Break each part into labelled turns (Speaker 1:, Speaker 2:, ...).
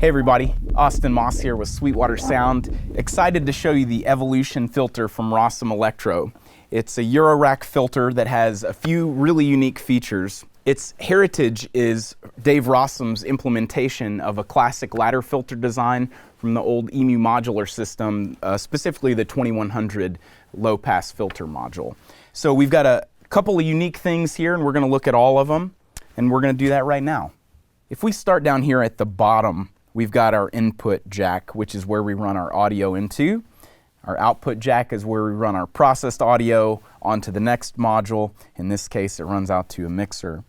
Speaker 1: Hey everybody, Austin Moss here with Sweetwater Sound. Excited to show you the Evolution filter from Rossum Electro. It's a Eurorack filter that has a few really unique features. Its heritage is Dave Rossum's implementation of a classic ladder filter design from the old EMU modular system, specifically the 2100 low-pass filter module. So we've got a couple of unique things here, and we're going to look at all of them, and we're going to do that right now. If we start down here at the bottom, we've got our input jack, which is where we run our audio into. Our output jack is where we run our processed audio onto the next module. In this case, it runs out to a mixer.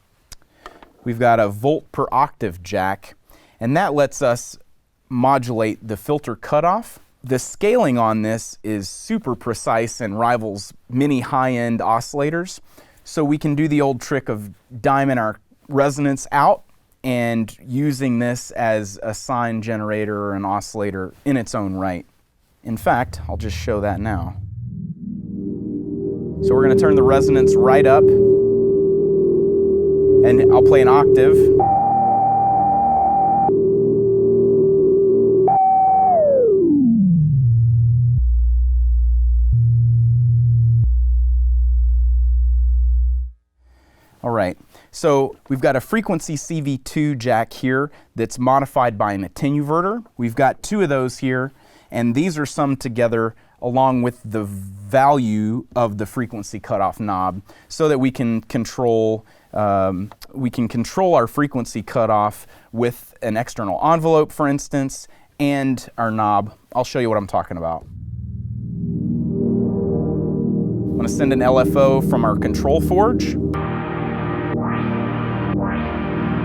Speaker 1: We've got a volt per octave jack, and that lets us modulate the filter cutoff. The scaling on this is super precise and rivals many high-end oscillators. So we can do the old trick of diming our resonance out and using this as a sine generator or an oscillator in its own right. In fact, I'll just show that now. So we're going to turn the resonance right up, and I'll play an octave. All right, so we've got a frequency CV2 jack here that's modified by an attenuverter. We've got two of those here, and these are summed together along with the value of the frequency cutoff knob so that we can control our frequency cutoff with an external envelope, for instance, and our knob. I'll show you what I'm talking about. I'm going to send an LFO from our control forge.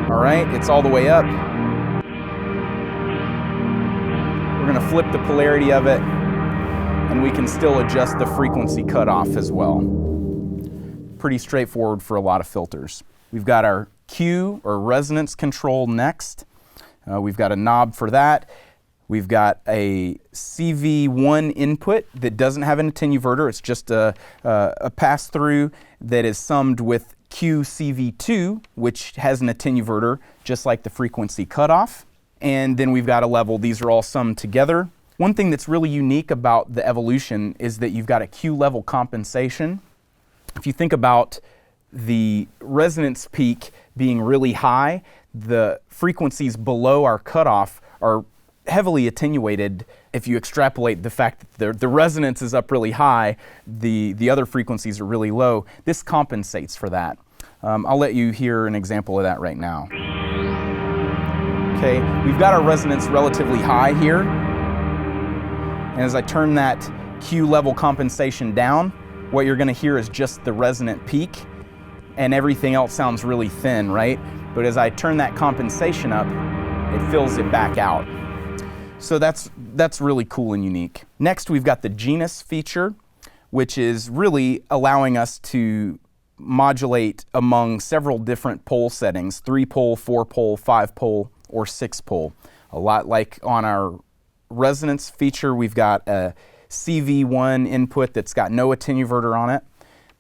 Speaker 1: All right, it's all the way up. We're going to flip the polarity of it, and we can still adjust the frequency cutoff as well. Pretty straightforward for a lot of filters. We've got our Q, or resonance control, next. We've got a knob for that. We've got a CV1 input that doesn't have an attenuverter. It's just a pass-through that is summed with QCV2, which has an attenuverter, just like the frequency cutoff. And then we've got a level. These are all summed together. One thing that's really unique about the Evolution is that you've got a Q level compensation. If you think about the resonance peak being really high, the frequencies below our cutoff are heavily attenuated. If you extrapolate the fact that the resonance is up really high, the other frequencies are really low, this compensates for that. I'll let you hear an example of that right now. Okay, we've got our resonance relatively high here, and as I turn that Q level compensation down, what you're going to hear is just the resonant peak, and everything else sounds really thin, right? But as I turn that compensation up, it fills it back out. So that's really cool and unique. Next, we've got the Genus feature, which is really allowing us to modulate among several different pole settings, 3-pole, 4-pole, 5-pole, or 6-pole. A lot like on our resonance feature, we've got a CV1 input that's got no attenuverter on it.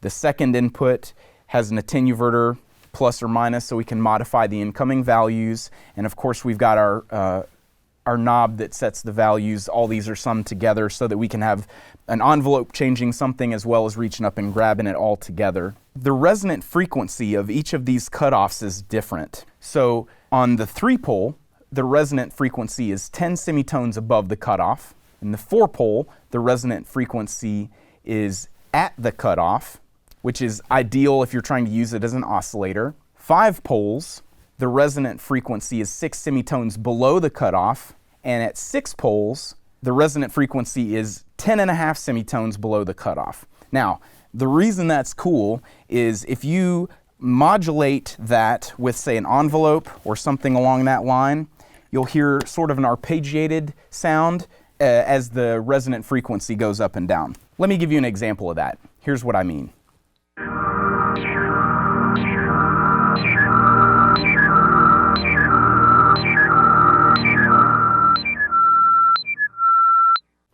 Speaker 1: The second input has an attenuverter plus or minus, so we can modify the incoming values. And of course, we've got our knob that sets the values. All these are summed together so that we can have an envelope changing something as well as reaching up and grabbing it all together. The resonant frequency of each of these cutoffs is different. So on the 3-pole, the resonant frequency is 10 semitones above the cutoff. In the 4-pole, the resonant frequency is at the cutoff, which is ideal if you're trying to use it as an oscillator. 5 poles, the resonant frequency is 6 semitones below the cutoff, and at 6 poles, the resonant frequency is 10.5 semitones below the cutoff. Now, the reason that's cool is if you modulate that with, say, an envelope or something along that line, you'll hear sort of an arpeggiated sound as the resonant frequency goes up and down. Let me give you an example of that. Here's what I mean.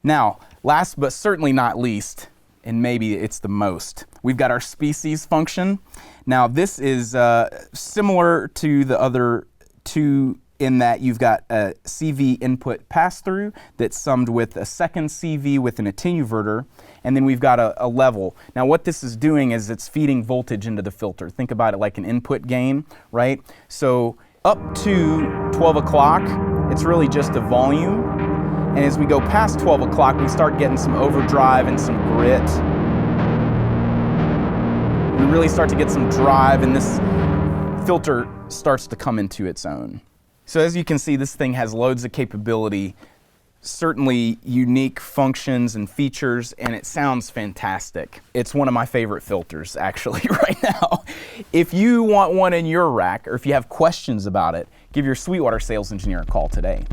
Speaker 1: Now, last but certainly not least, and maybe it's the most, we've got our species function. Now, this is similar to the other two in that you've got a CV input pass-through that's summed with a second CV with an attenuverter, and then we've got a level. Now what this is doing is it's feeding voltage into the filter. Think about it like an input gain, right? So up to 12 o'clock, it's really just a volume. And as we go past 12 o'clock, we start getting some overdrive and some grit. We really start to get some drive, and this filter starts to come into its own. So as you can see, this thing has loads of capability, certainly unique functions and features, and it sounds fantastic. It's one of my favorite filters, actually, right now. If you want one in your rack, or if you have questions about it, give your Sweetwater sales engineer a call today.